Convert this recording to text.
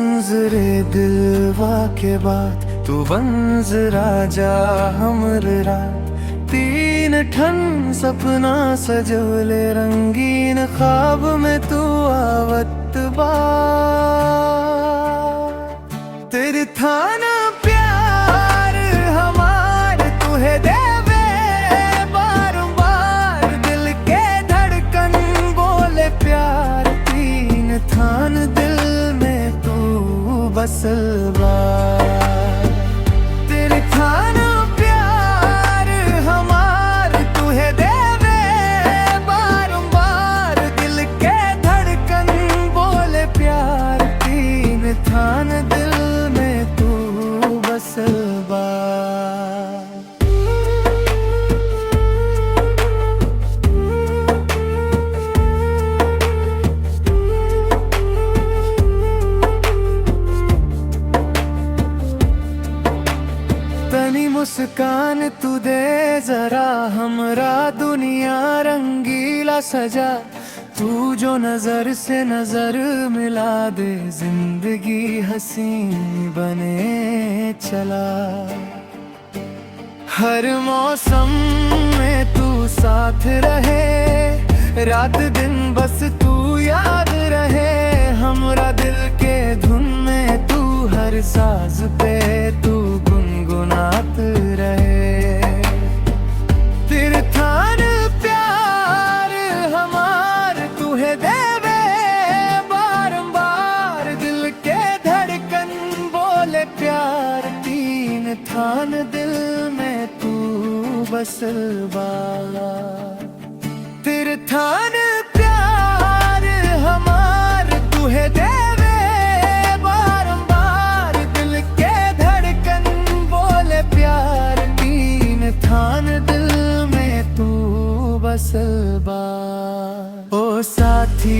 मंजरे दिलवा के बाद तू बंज राजा हमर रात तीन ठन सपना सजोले रंगीन ख्वाब में तू आवत बा तेरे थाना प्यार हमार तुहे देवे बार-बार दिल के धड़कन बोले प्यार तीन थान दिल में तू बसल बा तेरे थाना प्यार हमार तुहे देवे बार-बार दिल के धड़कन बोले प्यार तीन थान दिल में तू बसल बा तनी मुस्कान तू दे जरा हमरा दुनिया रंगीला सजा तू जो नजर से नजर मिला दे जिंदगी हसीन बने चला हर मौसम में तू साथ रहे रात दिन बस तू याद रहे हमरा दिल के धुन में तू हर साज पे तू गुनगुनात रहे तेरे थान प्यार हमार तुहे देवे बार-बार दिल के धड़कन बोले प्यार तीन थान दिल में तू बसल बा तेरे थान प्यार हमार तुहे देवे बार-बार दिल के धड़कन बोले प्यार तीन थान दिल में तू बसल बा ओ साथी